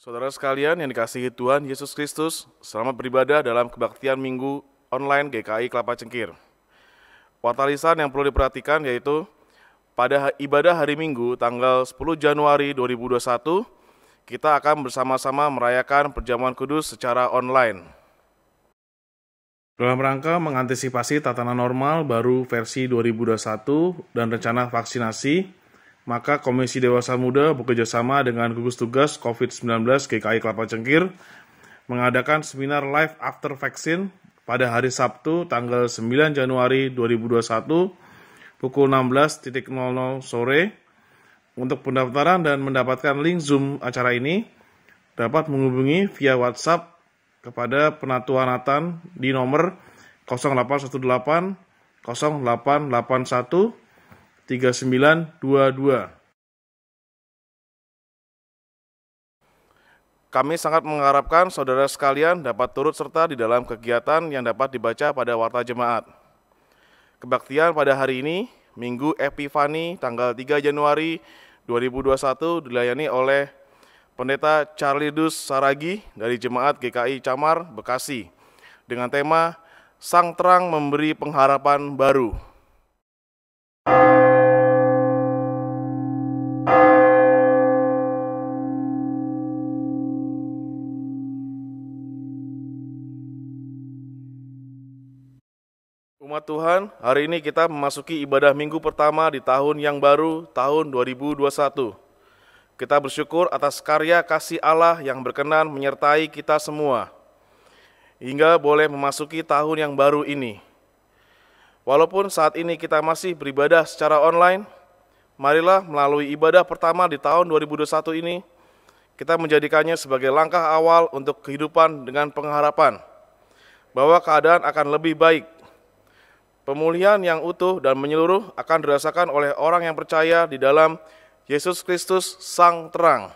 Saudara sekalian yang dikasihi Tuhan Yesus Kristus, selamat beribadah dalam kebaktian Minggu online GKI Kelapa Cengkir. Warta lisan yang perlu diperhatikan yaitu pada ibadah hari Minggu tanggal 10 Januari 2021, kita akan bersama-sama merayakan perjamuan kudus secara online. Dalam rangka mengantisipasi tatanan normal baru versi 2021 dan rencana vaksinasi, maka Komisi Dewasa Muda bekerjasama dengan gugus tugas COVID-19 GKI Kelapa Cengkir mengadakan seminar live after vaksin pada hari Sabtu tanggal 9 Januari 2021 pukul 16.00 sore. Untuk pendaftaran dan mendapatkan link Zoom acara ini dapat menghubungi via WhatsApp kepada Penatua Nathan di nomor 0818 0881 3922. Kami sangat mengharapkan saudara sekalian dapat turut serta di dalam kegiatan yang dapat dibaca pada Warta Jemaat. Kebaktian pada hari ini, Minggu Epifani tanggal 3 Januari 2021 dilayani oleh Pendeta Charlidus Saragi dari Jemaat GKI Camar, Bekasi, dengan tema Sang Terang Memberi Pengharapan Baru. Umat Tuhan, hari ini kita memasuki ibadah minggu pertama di tahun yang baru, tahun 2021. Kita bersyukur atas karya kasih Allah yang berkenan menyertai kita semua, hingga boleh memasuki tahun yang baru ini. Walaupun saat ini kita masih beribadah secara online, marilah melalui ibadah pertama di tahun 2021 ini, kita menjadikannya sebagai langkah awal untuk kehidupan dengan pengharapan bahwa keadaan akan lebih baik. Pemulihan yang utuh dan menyeluruh akan dirasakan oleh orang yang percaya di dalam Yesus Kristus Sang Terang.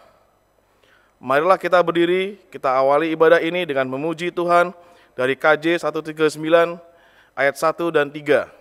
Marilah kita berdiri, kita awali ibadah ini dengan memuji Tuhan dari KJ 139 ayat 1 dan 3.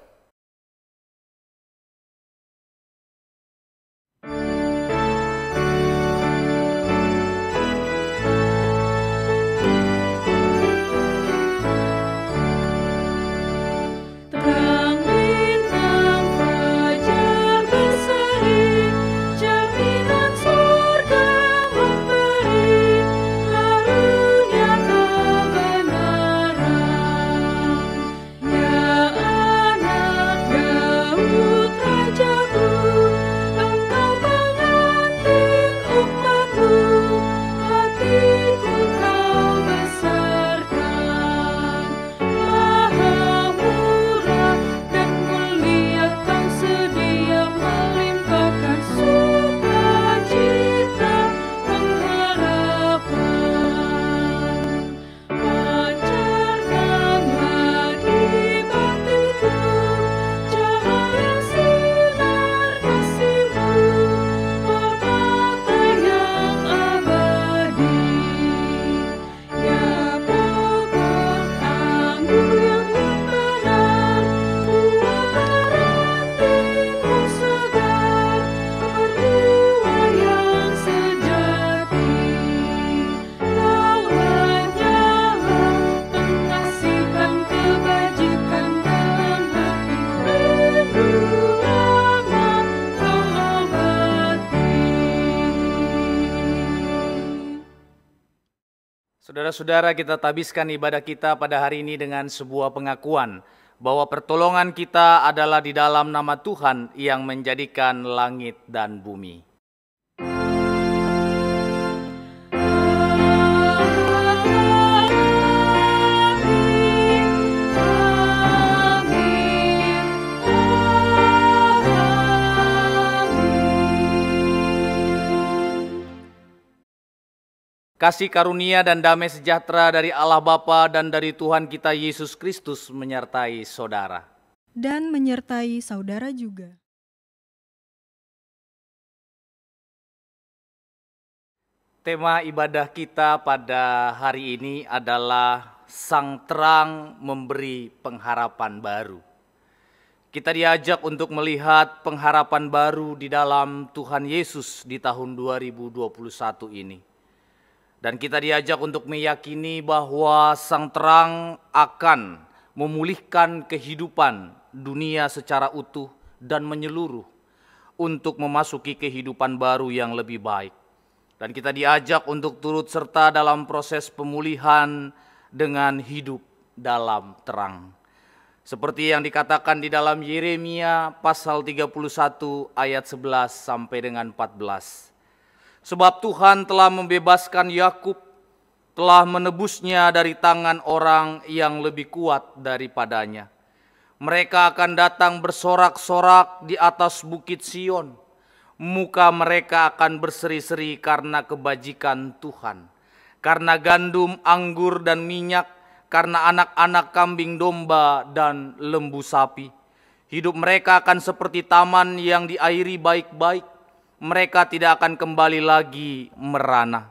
Saudara-saudara, kita tabiskan ibadah kita pada hari ini dengan sebuah pengakuan bahwa pertolongan kita adalah di dalam nama Tuhan yang menjadikan langit dan bumi. Kasih karunia dan damai sejahtera dari Allah Bapa dan dari Tuhan kita Yesus Kristus menyertai saudara. Dan menyertai saudara juga. Tema ibadah kita pada hari ini adalah Sang Terang Memberi Pengharapan Baru. Kita diajak untuk melihat pengharapan baru di dalam Tuhan Yesus di tahun 2021 ini. Dan kita diajak untuk meyakini bahwa Sang Terang akan memulihkan kehidupan dunia secara utuh dan menyeluruh untuk memasuki kehidupan baru yang lebih baik. Dan kita diajak untuk turut serta dalam proses pemulihan dengan hidup dalam terang. Seperti yang dikatakan di dalam Yeremia pasal 31 ayat 11 sampai dengan 14. Sebab Tuhan telah membebaskan Yakub, telah menebusnya dari tangan orang yang lebih kuat daripadanya. Mereka akan datang bersorak-sorak di atas bukit Sion. Muka mereka akan berseri-seri karena kebajikan Tuhan. Karena gandum, anggur, dan minyak, karena anak-anak kambing domba dan lembu sapi. Hidup mereka akan seperti taman yang diairi baik-baik. Mereka tidak akan kembali lagi merana.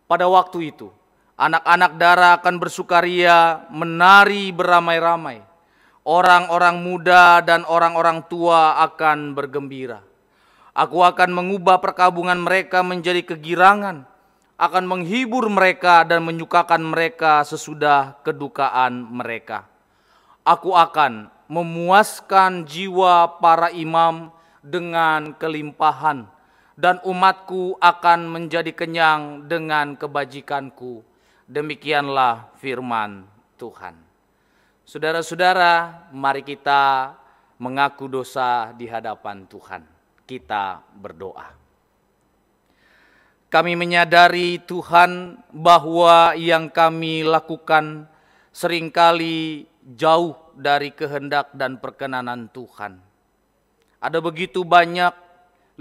Pada waktu itu, anak-anak dara akan bersukaria, menari beramai-ramai. Orang-orang muda dan orang-orang tua akan bergembira. Aku akan mengubah perkabungan mereka menjadi kegirangan, akan menghibur mereka dan menyukakan mereka sesudah kedukaan mereka. Aku akan memuaskan jiwa para imam dengan kelimpahan, dan umatku akan menjadi kenyang dengan kebajikanku. Demikianlah firman Tuhan. Saudara-saudara, mari kita mengaku dosa di hadapan Tuhan. Kita berdoa. Kami menyadari Tuhan bahwa yang kami lakukan seringkali jauh dari kehendak dan perkenanan Tuhan. Ada begitu banyak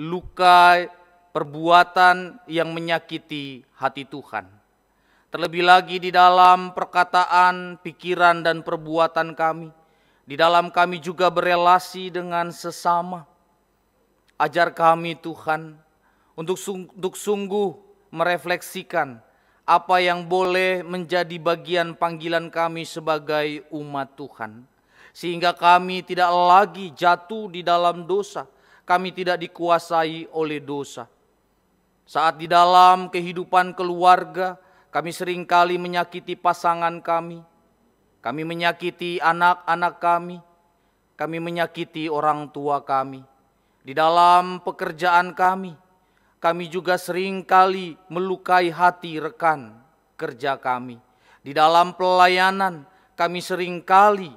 luka, perbuatan yang menyakiti hati Tuhan. Terlebih lagi di dalam perkataan, pikiran, dan perbuatan kami. Di dalam kami juga berelasi dengan sesama. Ajar kami Tuhan untuk sungguh merefleksikan apa yang boleh menjadi bagian panggilan kami sebagai umat Tuhan. Sehingga kami tidak lagi jatuh di dalam dosa. Kami tidak dikuasai oleh dosa. Saat di dalam kehidupan keluarga, kami seringkali menyakiti pasangan kami. Kami menyakiti anak-anak kami menyakiti orang tua kami. Di dalam pekerjaan kami juga seringkali melukai hati rekan kerja kami. Di dalam pelayanan, kami seringkali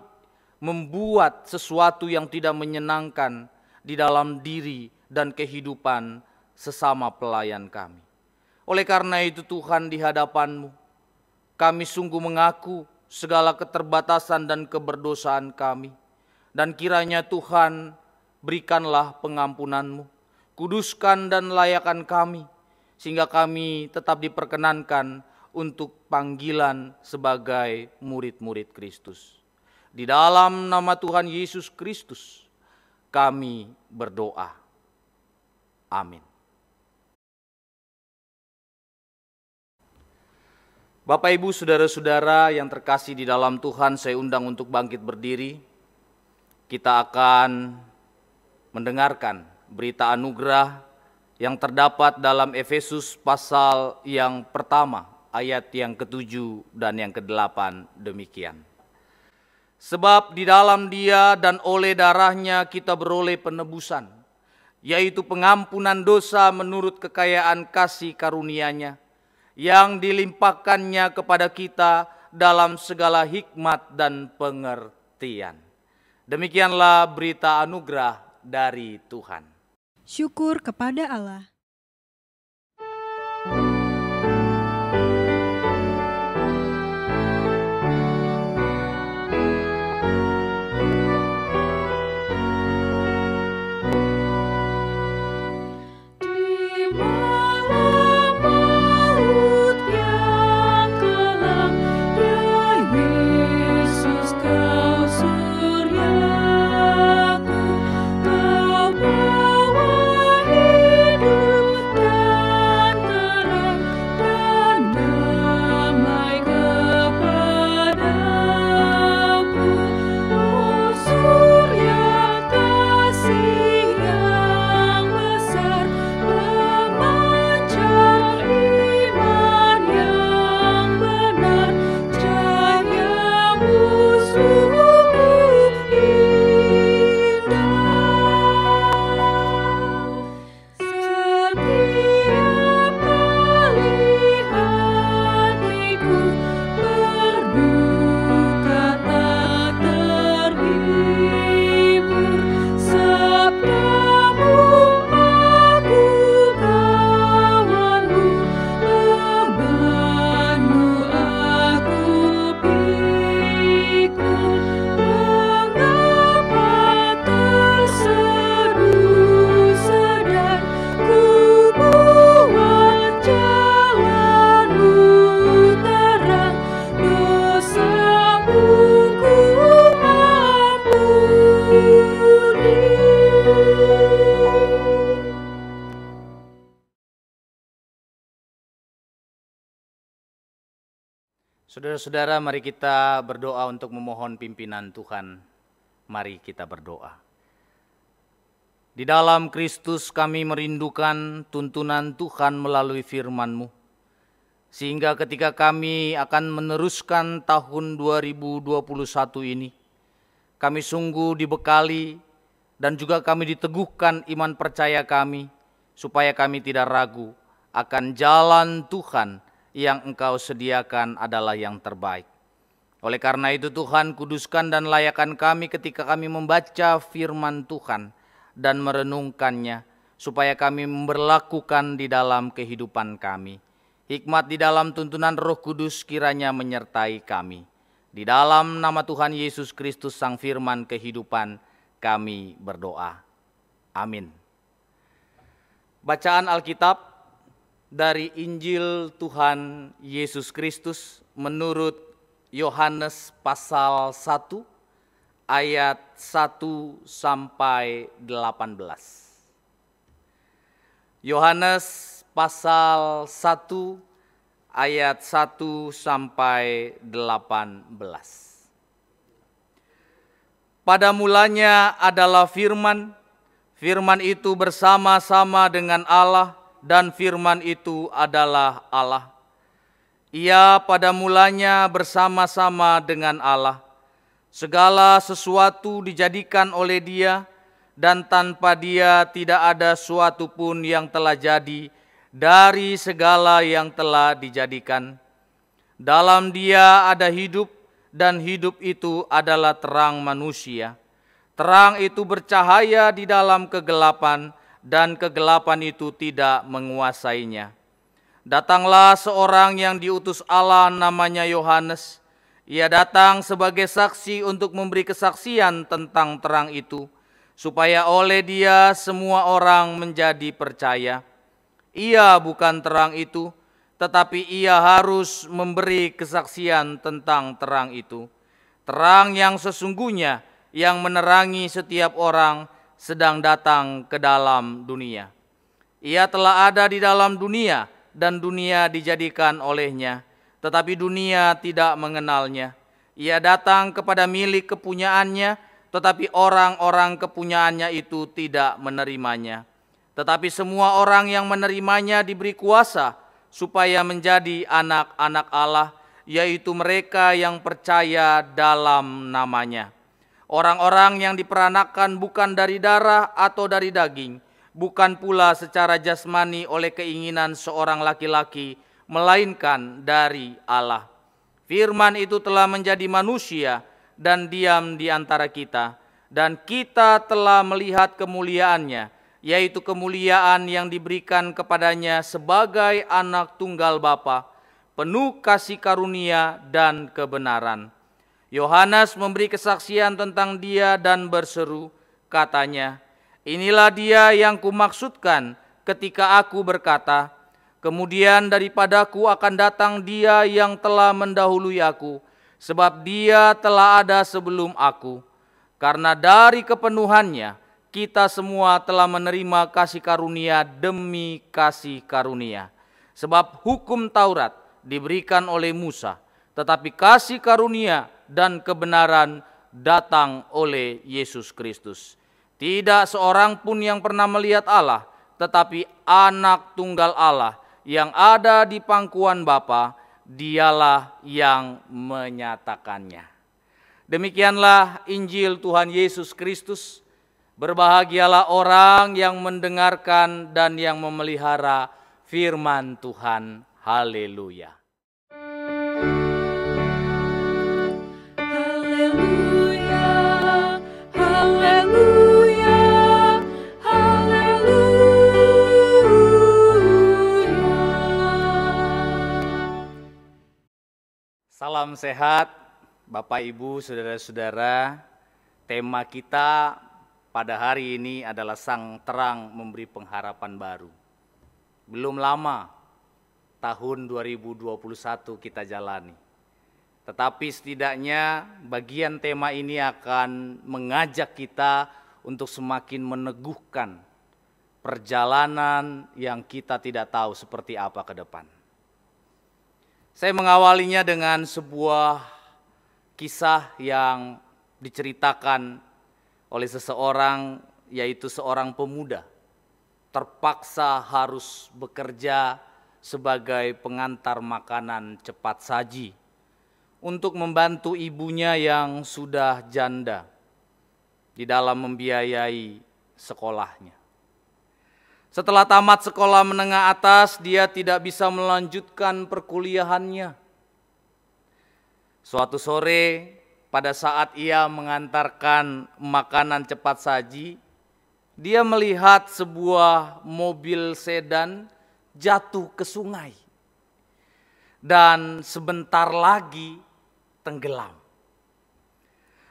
membuat sesuatu yang tidak menyenangkan di dalam diri dan kehidupan sesama pelayan kami. Oleh karena itu Tuhan, di hadapan-Mu, kami sungguh mengaku segala keterbatasan dan keberdosaan kami. Dan kiranya Tuhan, berikanlah pengampunan-Mu, kuduskan dan layakan kami, sehingga kami tetap diperkenankan untuk panggilan sebagai murid-murid Kristus. Di dalam nama Tuhan Yesus Kristus, kami berdoa. Amin. Bapak, Ibu, saudara-saudara yang terkasih di dalam Tuhan, saya undang untuk bangkit berdiri. Kita akan mendengarkan berita anugerah yang terdapat dalam Efesus pasal yang pertama, ayat yang ke-7 dan yang ke-8 demikian. Sebab di dalam Dia dan oleh darahnya kita beroleh penebusan, yaitu pengampunan dosa menurut kekayaan kasih karunia-Nya, yang dilimpahkannya kepada kita dalam segala hikmat dan pengertian. Demikianlah berita anugerah dari Tuhan. Syukur kepada Allah. Hidup Saudara-saudara, mari kita berdoa untuk memohon pimpinan Tuhan. Mari kita berdoa. Di dalam Kristus kami merindukan tuntunan Tuhan melalui firman-Mu. Sehingga ketika kami akan meneruskan tahun 2021 ini, kami sungguh dibekali dan juga kami diteguhkan iman percaya kami, supaya kami tidak ragu akan jalan Tuhan yang Engkau sediakan adalah yang terbaik. Oleh karena itu Tuhan, kuduskan dan layakkan kami ketika kami membaca firman Tuhan dan merenungkannya, supaya kami memberlakukan di dalam kehidupan kami. Hikmat di dalam tuntunan Roh Kudus kiranya menyertai kami. Di dalam nama Tuhan Yesus Kristus Sang Firman kehidupan kami berdoa. Amin. Bacaan Alkitab dari Injil Tuhan Yesus Kristus menurut Yohanes pasal 1 ayat 1 sampai 18. Yohanes pasal 1 ayat 1 sampai 18. Pada mulanya adalah firman, firman itu bersama-sama dengan Allah, dan firman itu adalah Allah. Ia pada mulanya bersama-sama dengan Allah. Segala sesuatu dijadikan oleh Dia, dan tanpa Dia tidak ada suatu pun yang telah jadi dari segala yang telah dijadikan. Dalam Dia ada hidup, dan hidup itu adalah terang manusia. Terang itu bercahaya di dalam kegelapan, dan kegelapan itu tidak menguasainya. Datanglah seorang yang diutus Allah, namanya Yohanes. Ia datang sebagai saksi untuk memberi kesaksian tentang terang itu, supaya oleh Dia semua orang menjadi percaya. Ia bukan terang itu, tetapi Ia harus memberi kesaksian tentang terang itu. Terang yang sesungguhnya yang menerangi setiap orang sedang datang ke dalam dunia. Ia telah ada di dalam dunia, dan dunia dijadikan olehnya, tetapi dunia tidak mengenalnya. Ia datang kepada milik kepunyaannya, tetapi orang-orang kepunyaannya itu tidak menerimanya. Tetapi semua orang yang menerimanya diberi kuasa, supaya menjadi anak-anak Allah, yaitu mereka yang percaya dalam namanya. Orang-orang yang diperanakan bukan dari darah atau dari daging, bukan pula secara jasmani oleh keinginan seorang laki-laki, melainkan dari Allah. Firman itu telah menjadi manusia dan diam di antara kita, dan kita telah melihat kemuliaannya, yaitu kemuliaan yang diberikan kepadanya sebagai anak tunggal Bapa, penuh kasih karunia dan kebenaran. Yohanes memberi kesaksian tentang Dia dan berseru, katanya, "Inilah Dia yang kumaksudkan ketika aku berkata, kemudian daripadaku akan datang Dia yang telah mendahului aku, sebab Dia telah ada sebelum aku. Karena dari kepenuhannya, kita semua telah menerima kasih karunia demi kasih karunia. Sebab hukum Taurat diberikan oleh Musa, tetapi kasih karunia dan kebenaran datang oleh Yesus Kristus. Tidak seorang pun yang pernah melihat Allah, tetapi anak tunggal Allah yang ada di pangkuan Bapa, Dialah yang menyatakannya." Demikianlah Injil Tuhan Yesus Kristus. Berbahagialah orang yang mendengarkan dan yang memelihara firman Tuhan. Haleluya. Salam sehat, Bapak, Ibu, saudara-saudara. Tema kita pada hari ini adalah Sang Terang Memberi Pengharapan Baru. Belum lama, tahun 2021 kita jalani. Tetapi setidaknya bagian tema ini akan mengajak kita untuk semakin meneguhkan perjalanan yang kita tidak tahu seperti apa ke depan. Saya mengawalinya dengan sebuah kisah yang diceritakan oleh seseorang, yaitu seorang pemuda terpaksa harus bekerja sebagai pengantar makanan cepat saji untuk membantu ibunya yang sudah janda di dalam membiayai sekolahnya. Setelah tamat sekolah menengah atas, dia tidak bisa melanjutkan perkuliahannya. Suatu sore, pada saat ia mengantarkan makanan cepat saji, dia melihat sebuah mobil sedan jatuh ke sungai dan sebentar lagi tenggelam.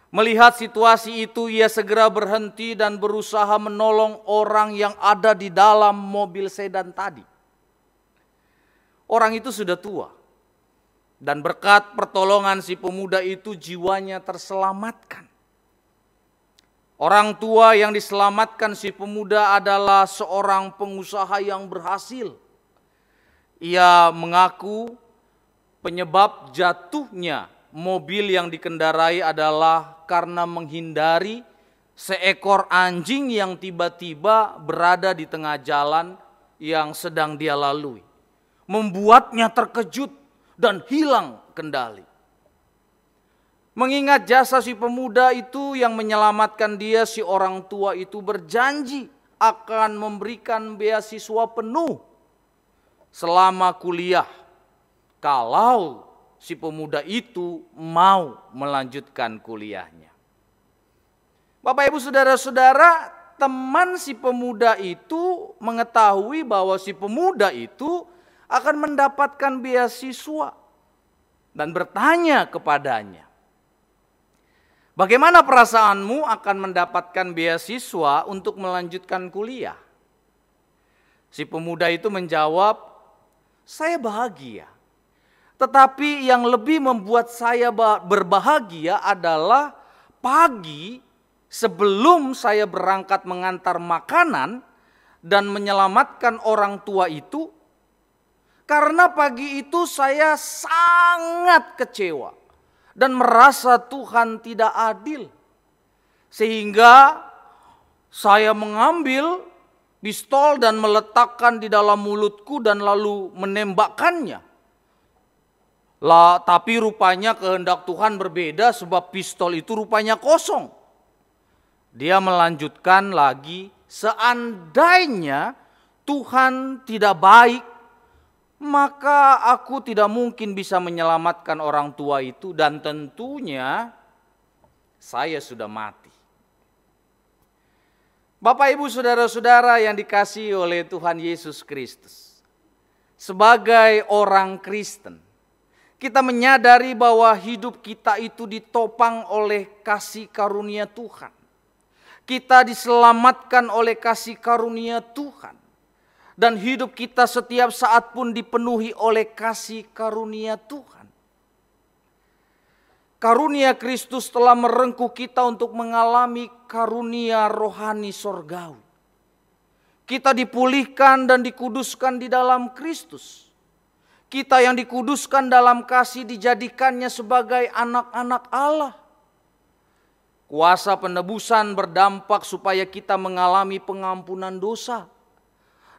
Melihat situasi itu, ia segera berhenti dan berusaha menolong orang yang ada di dalam mobil sedan tadi. Orang itu sudah tua, dan berkat pertolongan si pemuda itu jiwanya terselamatkan. Orang tua yang diselamatkan si pemuda adalah seorang pengusaha yang berhasil. Ia mengaku penyebab jatuhnya mobil yang dikendarai adalah karena menghindari seekor anjing yang tiba-tiba berada di tengah jalan yang sedang dia lalui. Membuatnya terkejut dan hilang kendali. Mengingat jasa si pemuda itu yang menyelamatkan dia, si orang tua itu berjanji akan memberikan beasiswa penuh selama kuliah kalau si pemuda itu mau melanjutkan kuliahnya. Bapak Ibu Saudara-saudara, teman si pemuda itu mengetahui bahwa si pemuda itu akan mendapatkan beasiswa dan bertanya kepadanya, "Bagaimana perasaanmu akan mendapatkan beasiswa untuk melanjutkan kuliah?" Si pemuda itu menjawab, "Saya bahagia. Tetapi yang lebih membuat saya berbahagia adalah pagi sebelum saya berangkat mengantar makanan dan menyelamatkan orang tua itu, karena pagi itu saya sangat kecewa dan merasa Tuhan tidak adil. Sehingga saya mengambil pistol dan meletakkan di dalam mulutku dan lalu menembakkannya. Tapi rupanya kehendak Tuhan berbeda sebab pistol itu rupanya kosong." Dia melanjutkan lagi, "Seandainya Tuhan tidak baik, maka aku tidak mungkin bisa menyelamatkan orang tua itu dan tentunya saya sudah mati." Bapak Ibu Saudara-saudara yang dikasihi oleh Tuhan Yesus Kristus, sebagai orang Kristen, kita menyadari bahwa hidup kita itu ditopang oleh kasih karunia Tuhan. Kita diselamatkan oleh kasih karunia Tuhan. Dan hidup kita setiap saat pun dipenuhi oleh kasih karunia Tuhan. Karunia Kristus telah merengkuh kita untuk mengalami karunia rohani sorgawi. Kita dipulihkan dan dikuduskan di dalam Kristus. Kita yang dikuduskan dalam kasih dijadikannya sebagai anak-anak Allah. Kuasa penebusan berdampak supaya kita mengalami pengampunan dosa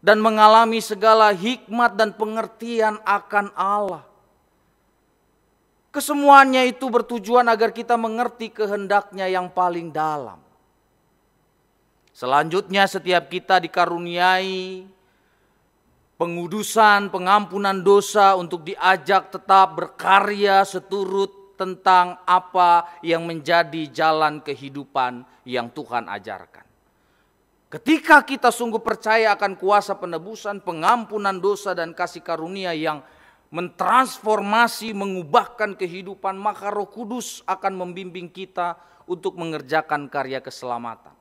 dan mengalami segala hikmat dan pengertian akan Allah. Kesemuanya itu bertujuan agar kita mengerti kehendaknya yang paling dalam. Selanjutnya setiap kita dikaruniai pengudusan, pengampunan dosa untuk diajak tetap berkarya seturut tentang apa yang menjadi jalan kehidupan yang Tuhan ajarkan. Ketika kita sungguh percaya akan kuasa penebusan, pengampunan dosa dan kasih karunia yang mentransformasi, mengubahkan kehidupan, maka Roh Kudus akan membimbing kita untuk mengerjakan karya keselamatan.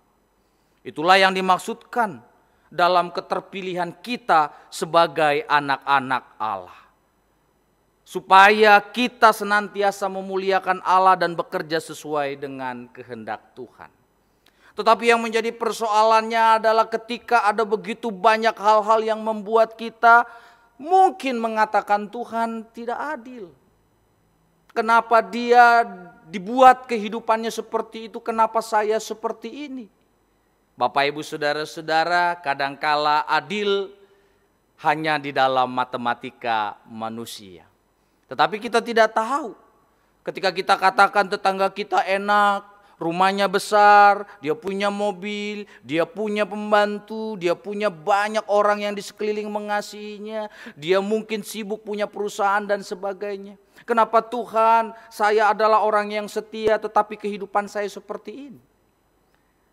Itulah yang dimaksudkan dalam keterpilihan kita sebagai anak-anak Allah. Supaya kita senantiasa memuliakan Allah dan bekerja sesuai dengan kehendak Tuhan. Tetapi yang menjadi persoalannya adalah ketika ada begitu banyak hal-hal yang membuat kita mungkin mengatakan Tuhan tidak adil. Kenapa dia dibuat kehidupannya seperti itu, kenapa saya seperti ini? Bapak Ibu Saudara-saudara, kadangkala adil hanya di dalam matematika manusia. Tetapi kita tidak tahu. Ketika kita katakan tetangga kita enak, rumahnya besar, dia punya mobil, dia punya pembantu, dia punya banyak orang yang di sekeliling mengasihinya, dia mungkin sibuk punya perusahaan dan sebagainya. Kenapa Tuhan, saya adalah orang yang setia tetapi kehidupan saya seperti ini?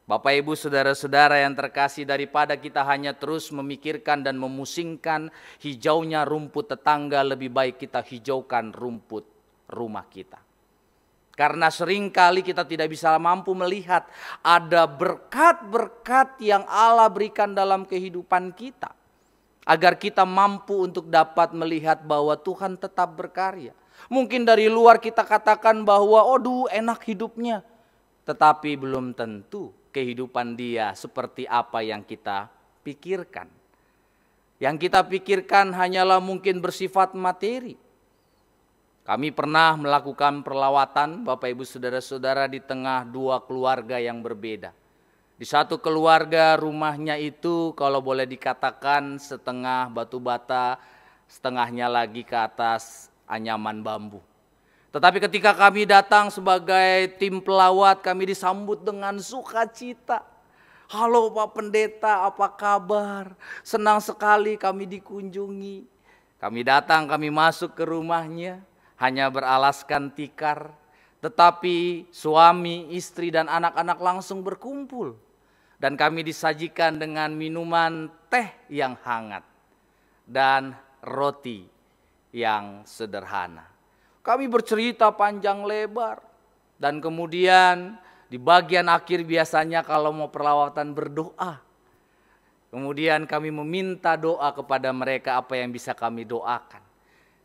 Bapak Ibu Saudara-saudara yang terkasih, daripada kita hanya terus memikirkan dan memusingkan hijaunya rumput tetangga, lebih baik kita hijaukan rumput rumah kita. Karena seringkali kita tidak bisa mampu melihat ada berkat-berkat yang Allah berikan dalam kehidupan kita. Agar kita mampu untuk dapat melihat bahwa Tuhan tetap berkarya. Mungkin dari luar kita katakan bahwa aduh enak hidupnya. Tetapi belum tentu kehidupan dia seperti apa yang kita pikirkan. Yang kita pikirkan hanyalah mungkin bersifat materi. Kami pernah melakukan perlawatan Bapak Ibu Saudara-saudara di tengah dua keluarga yang berbeda. Di satu keluarga rumahnya itu kalau boleh dikatakan setengah batu bata, setengahnya lagi ke atas anyaman bambu. Tetapi ketika kami datang sebagai tim pelawat, kami disambut dengan sukacita. Halo Pak Pendeta, apa kabar? Senang sekali kami dikunjungi. Kami datang, kami masuk ke rumahnya, hanya beralaskan tikar. Tetapi suami, istri dan anak-anak langsung berkumpul. Dan kami disajikan dengan minuman teh yang hangat. Dan roti yang sederhana. Kami bercerita panjang lebar. Dan kemudian di bagian akhir biasanya kalau mau perlawatan berdoa. Kemudian kami meminta doa kepada mereka apa yang bisa kami doakan.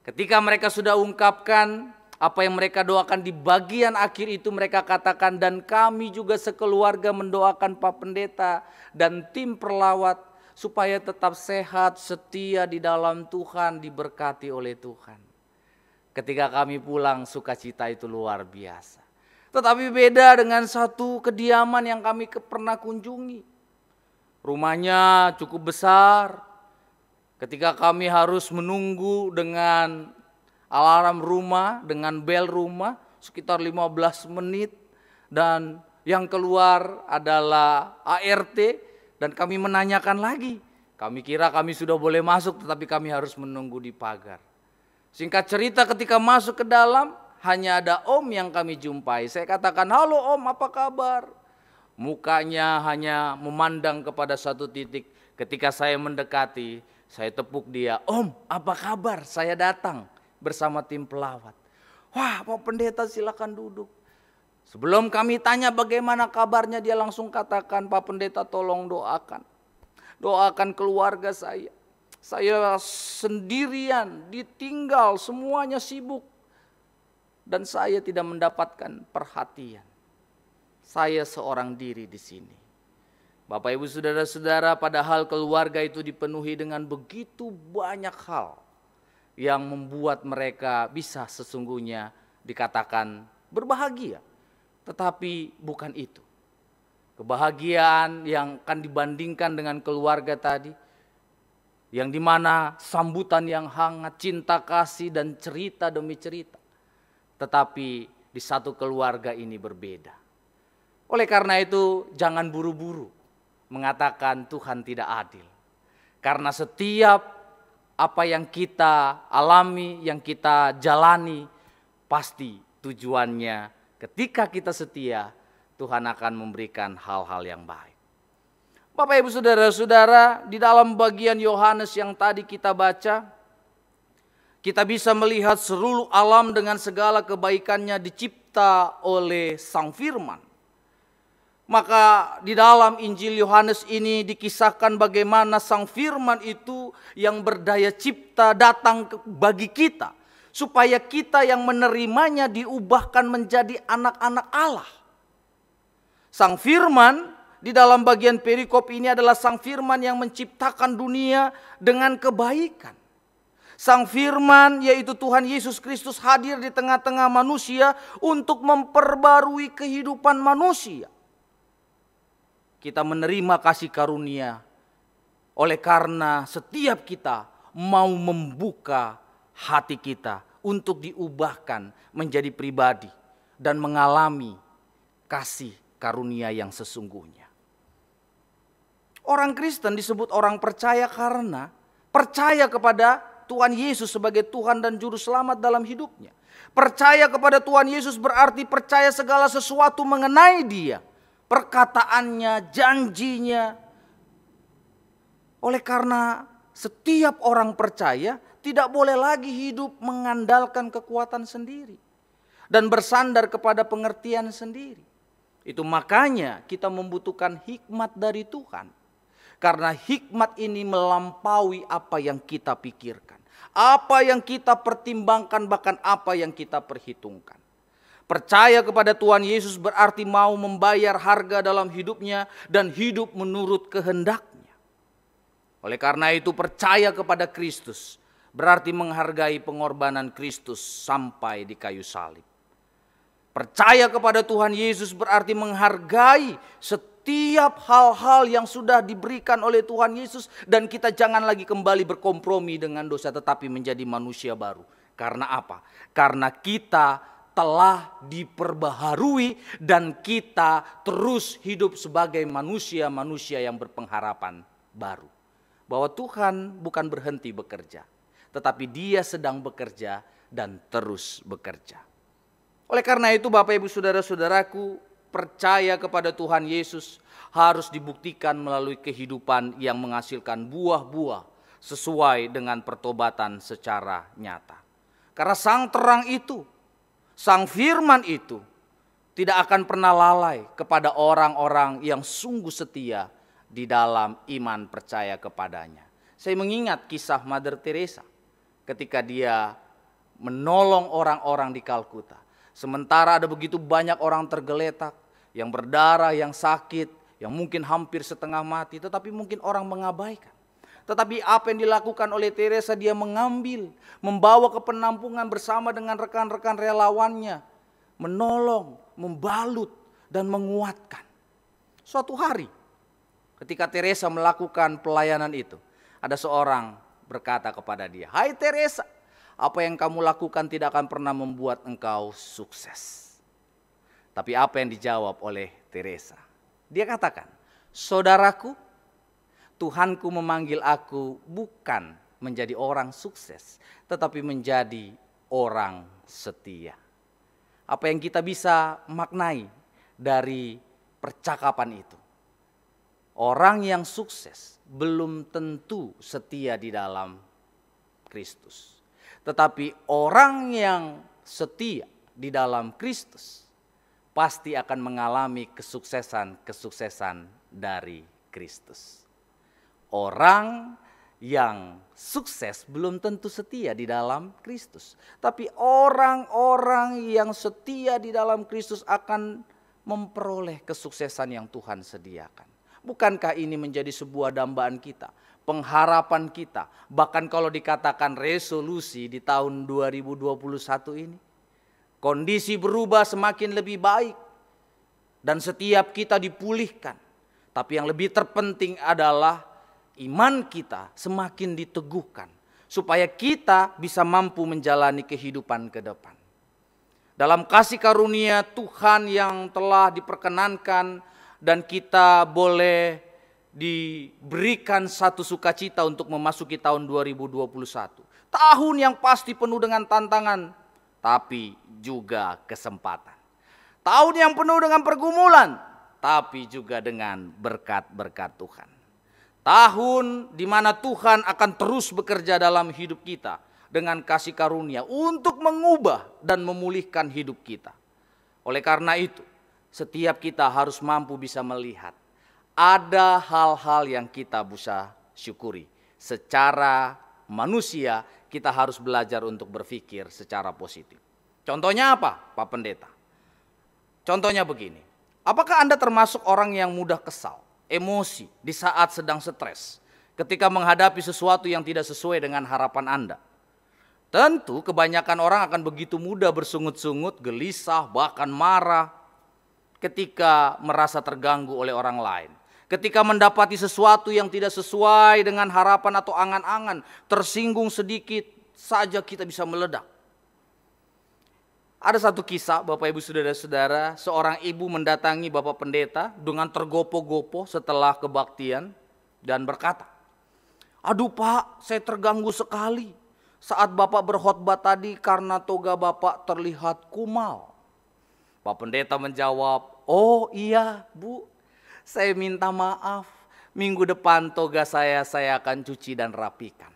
Ketika mereka sudah ungkapkan apa yang mereka doakan, di bagian akhir itu mereka katakan, dan kami juga sekeluarga mendoakan Pak Pendeta dan tim perlawat supaya tetap sehat, setia di dalam Tuhan, diberkati oleh Tuhan. Ketika kami pulang, sukacita itu luar biasa. Tetapi beda dengan satu kediaman yang kami pernah kunjungi. Rumahnya cukup besar. Ketika kami harus menunggu dengan alarm rumah, dengan bel rumah, sekitar 15 menit. Dan yang keluar adalah ART, dan kami menanyakan lagi. Kami kira kami sudah boleh masuk, tetapi kami harus menunggu di pagar. Singkat cerita, ketika masuk ke dalam, hanya ada om yang kami jumpai. Saya katakan, halo om, apa kabar? Mukanya hanya memandang kepada satu titik. Ketika saya mendekati, saya tepuk dia. Om, apa kabar? Saya datang bersama tim pelawat. Wah, Pak Pendeta silakan duduk. Sebelum kami tanya bagaimana kabarnya, dia langsung katakan, Pak Pendeta tolong doakan. Doakan keluarga saya. Saya sendirian, ditinggal, semuanya sibuk. Dan saya tidak mendapatkan perhatian. Saya seorang diri di sini. Bapak Ibu Saudara-saudara, padahal keluarga itu dipenuhi dengan begitu banyak hal yang membuat mereka bisa sesungguhnya dikatakan berbahagia. Tetapi bukan itu. Kebahagiaan yang akan dibandingkan dengan keluarga tadi, yang dimana sambutan yang hangat, cinta kasih dan cerita demi cerita. Tetapi di satu keluarga ini berbeda. Oleh karena itu jangan buru-buru mengatakan Tuhan tidak adil. Karena setiap apa yang kita alami, yang kita jalani, pasti tujuannya ketika kita setia, Tuhan akan memberikan hal-hal yang baik. Bapak Ibu Saudara-saudara, di dalam bagian Yohanes yang tadi kita baca, kita bisa melihat seluruh alam dengan segala kebaikannya dicipta oleh Sang Firman. Maka di dalam Injil Yohanes ini dikisahkan bagaimana Sang Firman itu yang berdaya cipta datang bagi kita. Supaya kita yang menerimanya diubahkan menjadi anak-anak Allah. Sang Firman di dalam bagian perikop ini adalah Sang Firman yang menciptakan dunia dengan kebaikan. Sang Firman yaitu Tuhan Yesus Kristus hadir di tengah-tengah manusia untuk memperbarui kehidupan manusia. Kita menerima kasih karunia oleh karena setiap kita mau membuka hati kita untuk diubahkan menjadi pribadi dan mengalami kasih karunia yang sesungguhnya. Orang Kristen disebut orang percaya karena percaya kepada Tuhan Yesus sebagai Tuhan dan Juru Selamat dalam hidupnya. Percaya kepada Tuhan Yesus berarti percaya segala sesuatu mengenai Dia. Perkataannya, janjinya. Oleh karena setiap orang percaya tidak boleh lagi hidup mengandalkan kekuatan sendiri. Dan bersandar kepada pengertian sendiri. Itu makanya kita membutuhkan hikmat dari Tuhan. Karena hikmat ini melampaui apa yang kita pikirkan. Apa yang kita pertimbangkan, bahkan apa yang kita perhitungkan. Percaya kepada Tuhan Yesus berarti mau membayar harga dalam hidupnya dan hidup menurut kehendaknya. Oleh karena itu percaya kepada Kristus berarti menghargai pengorbanan Kristus sampai di kayu salib. Percaya kepada Tuhan Yesus berarti menghargai setiap hal-hal yang sudah diberikan oleh Tuhan Yesus. Dan kita jangan lagi kembali berkompromi dengan dosa tetapi menjadi manusia baru. Karena apa? Karena kita telah diperbaharui dan kita terus hidup sebagai manusia-manusia yang berpengharapan baru. Bahwa Tuhan bukan berhenti bekerja, tetapi Dia sedang bekerja dan terus bekerja. Oleh karena itu Bapak Ibu Saudara-saudaraku, percaya kepada Tuhan Yesus harus dibuktikan melalui kehidupan yang menghasilkan buah-buah sesuai dengan pertobatan secara nyata. Karena Sang Terang itu, Sang Firman itu tidak akan pernah lalai kepada orang-orang yang sungguh setia di dalam iman percaya kepadanya. Saya mengingat kisah Mother Teresa ketika dia menolong orang-orang di Kalkuta. Sementara ada begitu banyak orang tergeletak, yang berdarah, yang sakit, yang mungkin hampir setengah mati, tetapi mungkin orang mengabaikan. Tetapi apa yang dilakukan oleh Teresa, dia mengambil, membawa ke penampungan bersama dengan rekan-rekan relawannya, menolong, membalut, dan menguatkan. Suatu hari, ketika Teresa melakukan pelayanan itu, ada seorang berkata kepada dia, "Hai Teresa, apa yang kamu lakukan tidak akan pernah membuat engkau sukses." Tapi apa yang dijawab oleh Teresa? Dia katakan, "Saudaraku, Tuhanku memanggil aku bukan menjadi orang sukses, tetapi menjadi orang setia." Apa yang kita bisa maknai dari percakapan itu? Orang yang sukses belum tentu setia di dalam Kristus. Tetapi orang yang setia di dalam Kristus pasti akan mengalami kesuksesan dari Kristus. Orang yang sukses belum tentu setia di dalam Kristus. Tapi orang-orang yang setia di dalam Kristus akan memperoleh kesuksesan yang Tuhan sediakan. Bukankah ini menjadi sebuah dambaan kita? Pengharapan kita, bahkan kalau dikatakan resolusi di tahun 2021 ini. Kondisi berubah semakin lebih baik dan setiap kita dipulihkan. Tapi yang lebih terpenting adalah iman kita semakin diteguhkan supaya kita bisa mampu menjalani kehidupan ke depan. Dalam kasih karunia Tuhan yang telah diperkenankan dan kita boleh diberikan satu sukacita untuk memasuki tahun 2021. Tahun yang pasti penuh dengan tantangan, tapi juga kesempatan. Tahun yang penuh dengan pergumulan, tapi juga dengan berkat-berkat Tuhan. Tahun di mana Tuhan akan terus bekerja dalam hidup kita dengan kasih karunia untuk mengubah dan memulihkan hidup kita. Oleh karena itu, setiap kita harus mampu bisa melihat ada hal-hal yang kita bisa syukuri. Secara manusia kita harus belajar untuk berpikir secara positif. Contohnya apa, Pak Pendeta? Contohnya begini. Apakah Anda termasuk orang yang mudah kesal, emosi di saat sedang stres, ketika menghadapi sesuatu yang tidak sesuai dengan harapan Anda? Tentu kebanyakan orang akan begitu mudah bersungut-sungut, gelisah, bahkan marah ketika merasa terganggu oleh orang lain. Ketika mendapati sesuatu yang tidak sesuai dengan harapan atau angan-angan, tersinggung sedikit saja kita bisa meledak. Ada satu kisah, Bapak Ibu Saudara-saudara, seorang ibu mendatangi Bapak Pendeta dengan tergopoh-gopoh setelah kebaktian dan berkata, "Aduh Pak, saya terganggu sekali saat Bapak berkhotbah tadi karena toga Bapak terlihat kumal." Pak Pendeta menjawab, "Oh iya Bu, saya minta maaf. Minggu depan toga saya akan cuci dan rapikan."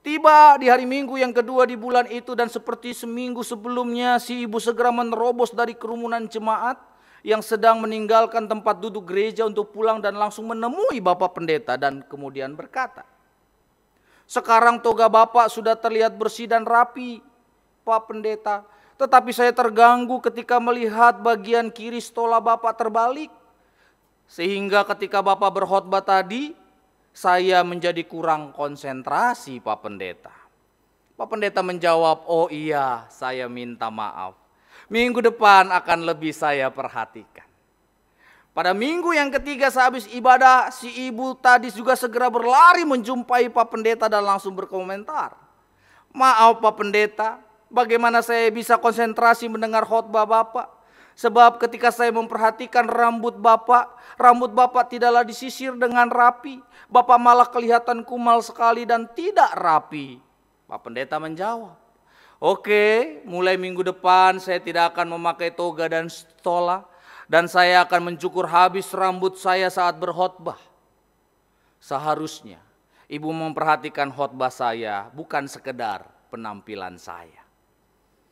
Tiba di hari Minggu yang kedua di bulan itu dan seperti seminggu sebelumnya, si ibu segera menerobos dari kerumunan jemaat yang sedang meninggalkan tempat duduk gereja untuk pulang dan langsung menemui Bapak Pendeta dan kemudian berkata, "Sekarang toga Bapak sudah terlihat bersih dan rapi, Pak Pendeta. Tetapi saya terganggu ketika melihat bagian kiri stola Bapak terbalik. Sehingga ketika Bapak berkhotbah tadi, saya menjadi kurang konsentrasi, Pak Pendeta." Pak Pendeta menjawab, "Oh iya, saya minta maaf. Minggu depan akan lebih saya perhatikan." Pada minggu yang ketiga sehabis ibadah, si ibu tadi juga segera berlari menjumpai Pak Pendeta dan langsung berkomentar, "Maaf Pak Pendeta, bagaimana saya bisa konsentrasi mendengar khotbah Bapak? Sebab ketika saya memperhatikan rambut Bapak tidaklah disisir dengan rapi. Bapak malah kelihatan kumal sekali dan tidak rapi." Pak Pendeta menjawab, "Oke, mulai minggu depan saya tidak akan memakai toga dan stola. Dan saya akan mencukur habis rambut saya saat berkhotbah. Seharusnya ibu memperhatikan khotbah saya, bukan sekedar penampilan saya."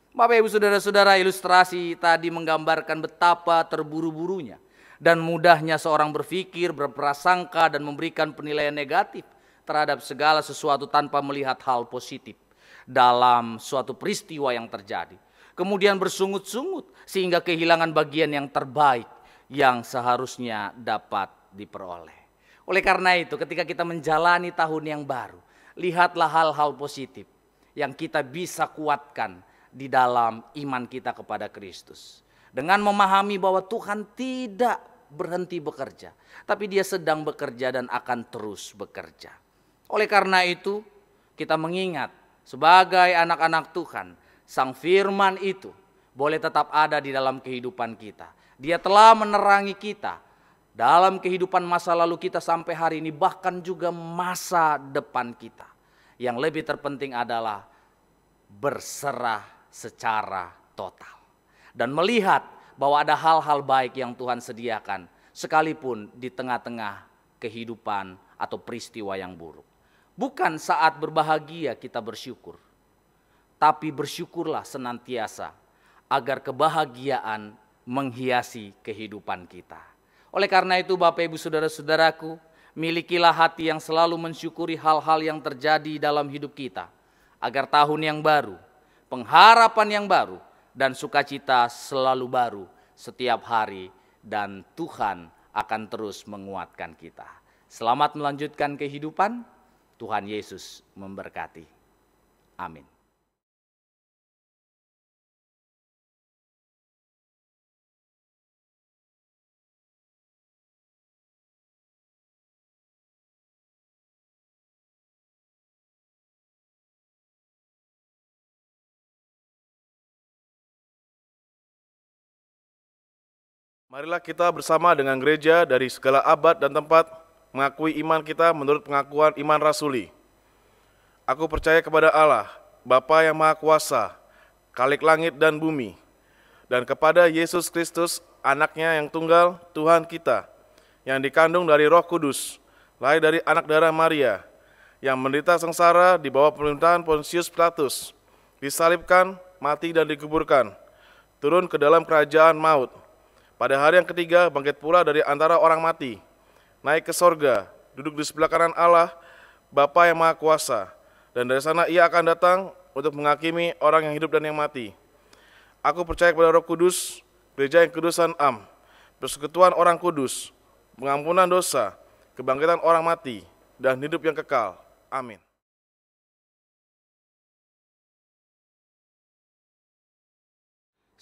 Bapak Ibu Saudara-saudara, ilustrasi tadi menggambarkan betapa terburu-burunya dan mudahnya seorang berpikir, berprasangka dan memberikan penilaian negatif terhadap segala sesuatu tanpa melihat hal positif dalam suatu peristiwa yang terjadi. Kemudian bersungut-sungut sehingga kehilangan bagian yang terbaik yang seharusnya dapat diperoleh. Oleh karena itu, ketika kita menjalani tahun yang baru, lihatlah hal-hal positif yang kita bisa kuatkan di dalam iman kita kepada Kristus. Dengan memahami bahwa Tuhan tidak berhenti bekerja, tapi Dia sedang bekerja dan akan terus bekerja. Oleh karena itu, kita mengingat sebagai anak-anak Tuhan, Sang Firman itu boleh tetap ada di dalam kehidupan kita. Dia telah menerangi kita dalam kehidupan masa lalu kita sampai hari ini, bahkan juga masa depan kita. Yang lebih terpenting adalah berserah secara total dan melihat bahwa ada hal-hal baik yang Tuhan sediakan sekalipun di tengah-tengah kehidupan atau peristiwa yang buruk. Bukan saat berbahagia kita bersyukur, tapi bersyukurlah senantiasa agar kebahagiaan menghiasi kehidupan kita. Oleh karena itu Bapak Ibu Saudara-saudaraku, milikilah hati yang selalu mensyukuri hal-hal yang terjadi dalam hidup kita, agar tahun yang baru, pengharapan yang baru, dan sukacita selalu baru setiap hari, dan Tuhan akan terus menguatkan kita. Selamat melanjutkan kehidupan. Tuhan Yesus memberkati. Amin. Marilah kita bersama dengan gereja dari segala abad dan tempat mengakui iman kita menurut pengakuan iman rasuli. Aku percaya kepada Allah, Bapa yang Maha Kuasa, Khalik langit dan bumi, dan kepada Yesus Kristus, anaknya yang tunggal, Tuhan kita, yang dikandung dari Roh Kudus, lahir dari anak darah Maria, yang menderita sengsara di bawah pemerintahan Pontius Pilatus, disalibkan, mati dan dikuburkan, turun ke dalam kerajaan maut. Pada hari yang ketiga bangkit pula dari antara orang mati, naik ke sorga, duduk di sebelah kanan Allah, Bapa yang Maha Kuasa, dan dari sana Ia akan datang untuk menghakimi orang yang hidup dan yang mati. Aku percaya kepada Roh Kudus, gereja yang kudus dan am, persekutuan orang kudus, pengampunan dosa, kebangkitan orang mati, dan hidup yang kekal. Amin.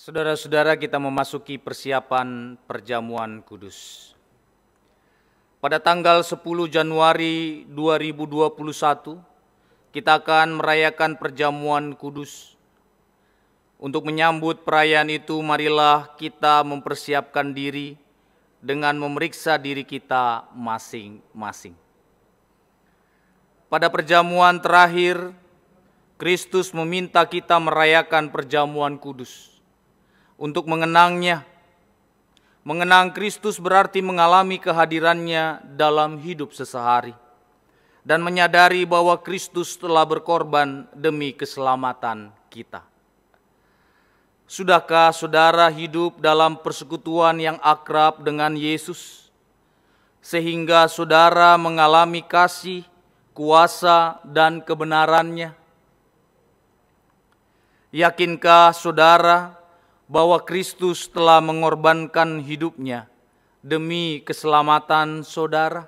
Saudara-saudara, kita memasuki persiapan perjamuan kudus. Pada tanggal 10 Januari 2021, kita akan merayakan perjamuan kudus. Untuk menyambut perayaan itu, marilah kita mempersiapkan diri dengan memeriksa diri kita masing-masing. Pada perjamuan terakhir, Kristus meminta kita merayakan perjamuan kudus. Untuk mengenangnya, mengenang Kristus berarti mengalami kehadirannya dalam hidup sehari-hari dan menyadari bahwa Kristus telah berkorban demi keselamatan kita. Sudahkah saudara hidup dalam persekutuan yang akrab dengan Yesus, sehingga saudara mengalami kasih, kuasa, dan kebenarannya? Yakinkah saudara bahwa Kristus telah mengorbankan hidupnya demi keselamatan saudara?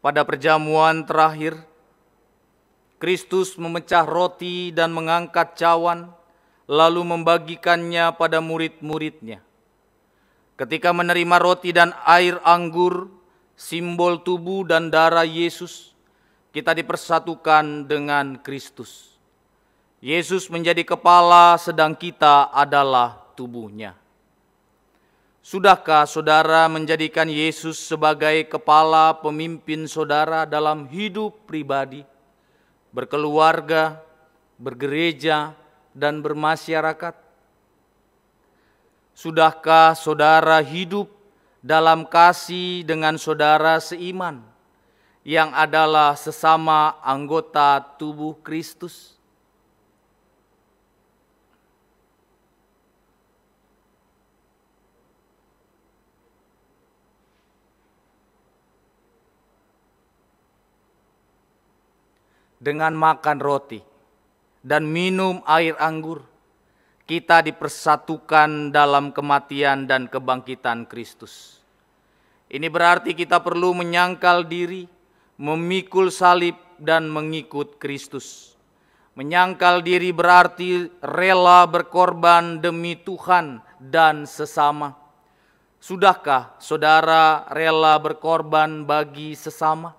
Pada perjamuan terakhir, Kristus memecah roti dan mengangkat cawan, lalu membagikannya pada murid-muridnya. Ketika menerima roti dan air anggur, simbol tubuh dan darah Yesus, kita dipersatukan dengan Kristus. Yesus menjadi kepala, sedang kita adalah tubuhnya. Sudahkah saudara menjadikan Yesus sebagai kepala pemimpin saudara dalam hidup pribadi, berkeluarga, bergereja, dan bermasyarakat? Sudahkah saudara hidup dalam kasih dengan saudara seiman, yang adalah sesama anggota tubuh Kristus? Dengan makan roti dan minum air anggur, kita dipersatukan dalam kematian dan kebangkitan Kristus. Ini berarti kita perlu menyangkal diri, memikul salib, dan mengikut Kristus. Menyangkal diri berarti rela berkorban demi Tuhan dan sesama. Sudahkah saudara rela berkorban bagi sesama?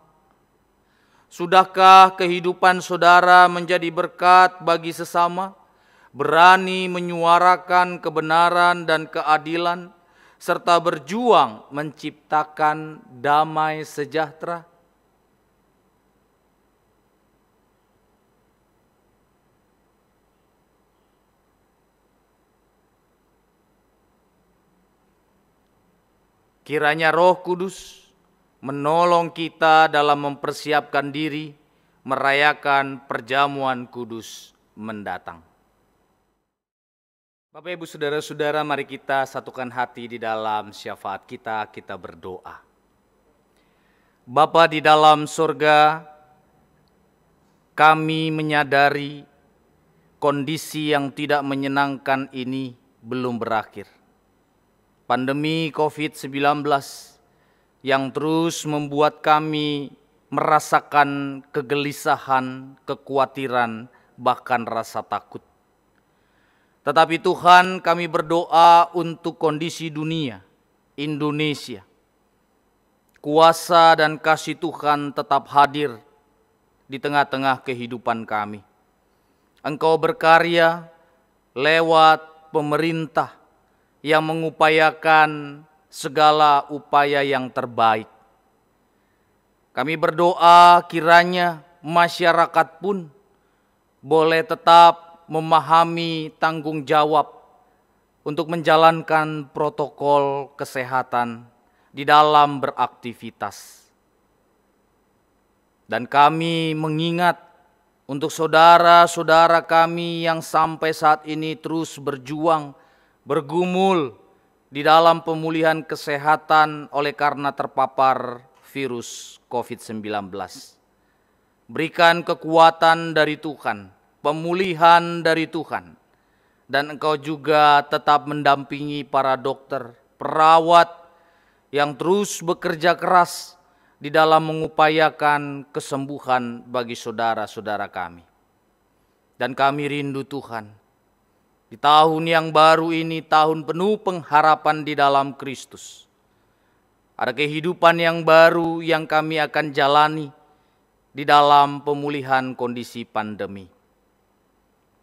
Sudahkah kehidupan saudara menjadi berkat bagi sesama, berani menyuarakan kebenaran dan keadilan, serta berjuang menciptakan damai sejahtera? Kiranya Roh Kudus menolong kita dalam mempersiapkan diri merayakan perjamuan kudus mendatang. Bapak, Ibu, Saudara-saudara, mari kita satukan hati di dalam syafaat kita berdoa. Bapa di dalam surga, kami menyadari kondisi yang tidak menyenangkan ini belum berakhir. Pandemi COVID-19 yang terus membuat kami merasakan kegelisahan, kekhawatiran, bahkan rasa takut. Tetapi Tuhan, kami berdoa untuk kondisi dunia, Indonesia. Kuasa dan kasih Tuhan tetap hadir di tengah-tengah kehidupan kami. Engkau berkarya lewat pemerintah yang mengupayakan segala upaya yang terbaik. Kami berdoa kiranya masyarakat pun boleh tetap memahami tanggung jawab untuk menjalankan protokol kesehatan di dalam beraktivitas. Dan kami mengingat untuk saudara-saudara kami yang sampai saat ini terus berjuang, bergumul di dalam pemulihan kesehatan oleh karena terpapar virus COVID-19. Berikan kekuatan dari Tuhan, pemulihan dari Tuhan, dan Engkau juga tetap mendampingi para dokter, perawat yang terus bekerja keras di dalam mengupayakan kesembuhan bagi saudara-saudara kami. Dan kami rindu Tuhan, di tahun yang baru ini, tahun penuh pengharapan di dalam Kristus, ada kehidupan yang baru yang kami akan jalani di dalam pemulihan kondisi pandemi.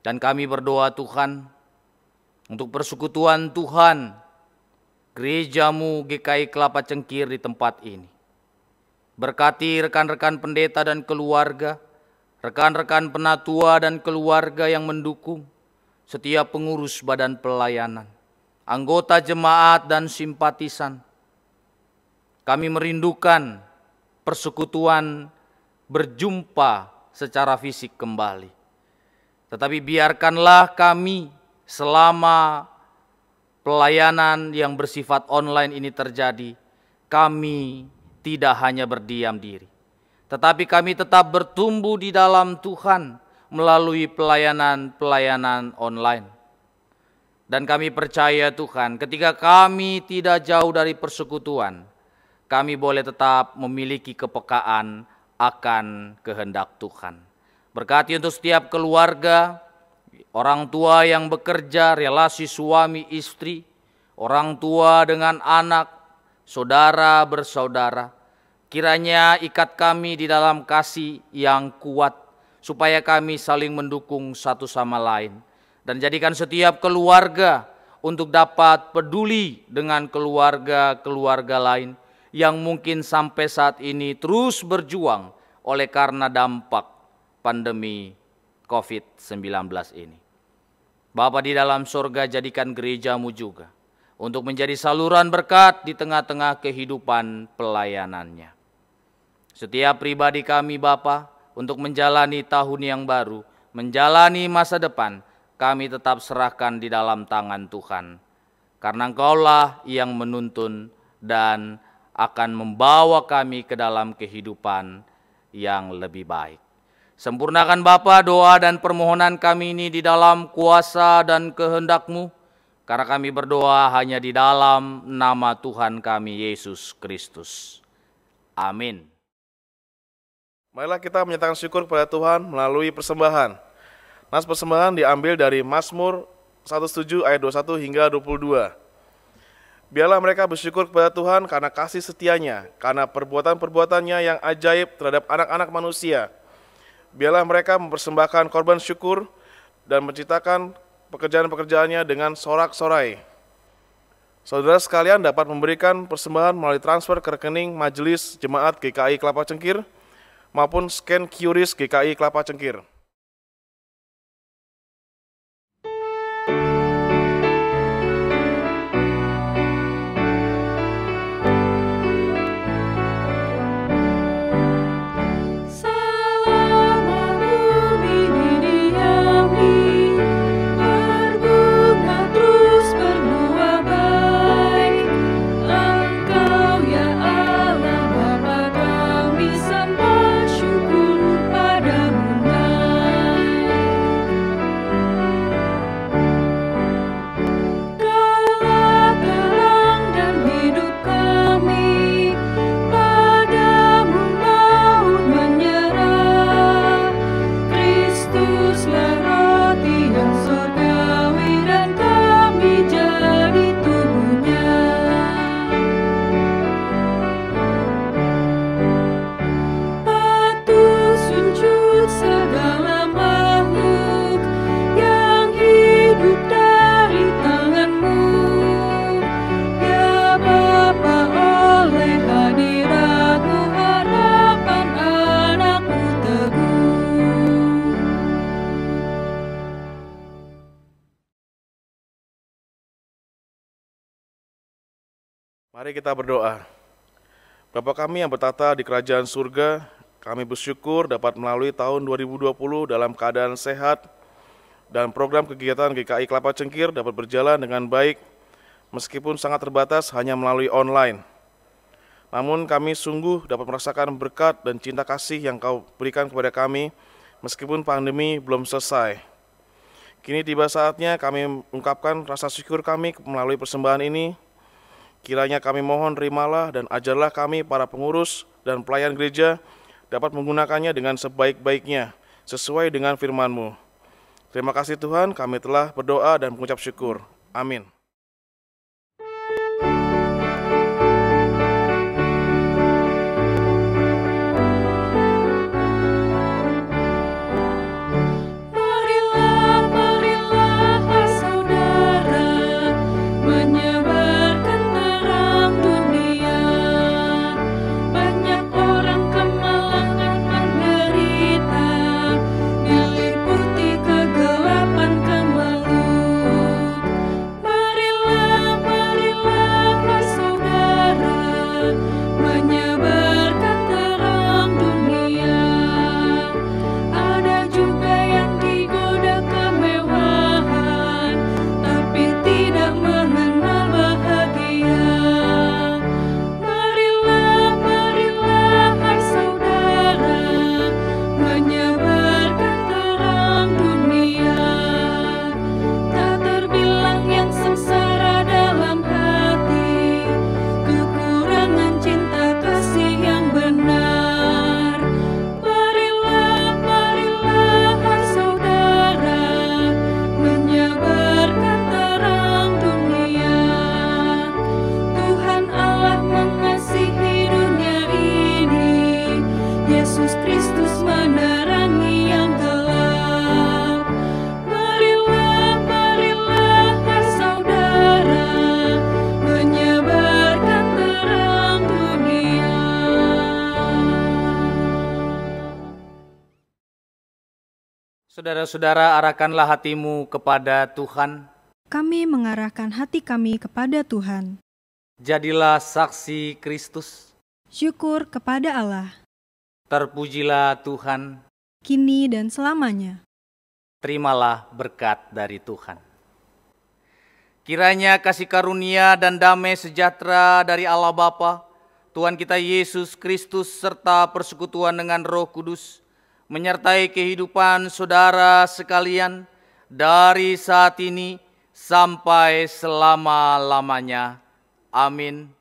Dan kami berdoa Tuhan, untuk persekutuan Tuhan, gerejamu GKI Kelapa Cengkir di tempat ini. Berkati rekan-rekan pendeta dan keluarga, rekan-rekan penatua dan keluarga yang mendukung, setiap pengurus badan pelayanan, anggota jemaat dan simpatisan. Kami merindukan persekutuan berjumpa secara fisik kembali. Tetapi biarkanlah kami selama pelayanan yang bersifat online ini terjadi, kami tidak hanya berdiam diri, tetapi kami tetap bertumbuh di dalam Tuhan melalui pelayanan-pelayanan online. Dan kami percaya Tuhan, ketika kami tidak jauh dari persekutuan, kami boleh tetap memiliki kepekaan akan kehendak Tuhan. Berkati untuk setiap keluarga, orang tua yang bekerja, relasi suami istri, orang tua dengan anak, saudara bersaudara. Kiranya ikat kami di dalam kasih yang kuat, supaya kami saling mendukung satu sama lain. Dan jadikan setiap keluarga untuk dapat peduli dengan keluarga-keluarga lain yang mungkin sampai saat ini terus berjuang oleh karena dampak pandemi COVID-19 ini. Bapa di dalam sorga, jadikan gerejamu juga untuk menjadi saluran berkat di tengah-tengah kehidupan pelayanannya. Setiap pribadi kami Bapa, untuk menjalani tahun yang baru, menjalani masa depan, kami tetap serahkan di dalam tangan Tuhan. Karena Engkaulah yang menuntun dan akan membawa kami ke dalam kehidupan yang lebih baik. Sempurnakan Bapa doa dan permohonan kami ini di dalam kuasa dan kehendak-Mu, karena kami berdoa hanya di dalam nama Tuhan kami Yesus Kristus. Amin. Marilah kita menyatakan syukur kepada Tuhan melalui persembahan. Nas persembahan diambil dari Mazmur 17 ayat 21 hingga 22. Biarlah mereka bersyukur kepada Tuhan karena kasih setianya, karena perbuatan-perbuatannya yang ajaib terhadap anak-anak manusia. Biarlah mereka mempersembahkan korban syukur dan menciptakan pekerjaan-pekerjaannya dengan sorak-sorai. Saudara sekalian dapat memberikan persembahan melalui transfer ke rekening Majelis Jemaat GKI Kelapa Cengkir maupun scan QRIS GKI Kelapa Cengkir. Mari kita berdoa. Bapa kami yang bertata di kerajaan surga, kami bersyukur dapat melalui tahun 2020 dalam keadaan sehat dan program kegiatan GKI Kelapa Cengkir dapat berjalan dengan baik meskipun sangat terbatas hanya melalui online. Namun kami sungguh dapat merasakan berkat dan cinta kasih yang Kau berikan kepada kami meskipun pandemi belum selesai. Kini tiba saatnya kami ungkapkan rasa syukur kami melalui persembahan ini. Kiranya kami mohon terimalah dan ajarlah kami para pengurus dan pelayan gereja dapat menggunakannya dengan sebaik-baiknya sesuai dengan firman-Mu. Terima kasih Tuhan, kami telah berdoa dan mengucap syukur. Amin. Saudara-saudara, arahkanlah hatimu kepada Tuhan. Kami mengarahkan hati kami kepada Tuhan. Jadilah saksi Kristus. Syukur kepada Allah, Terpujilah Tuhan. kini dan selamanya. Terimalah berkat dari Tuhan. Kiranya kasih karunia dan damai sejahtera dari Allah Bapa, Tuhan kita Yesus Kristus, serta persekutuan dengan Roh Kudus, menyertai kehidupan saudara sekalian dari saat ini sampai selama-lamanya. Amin.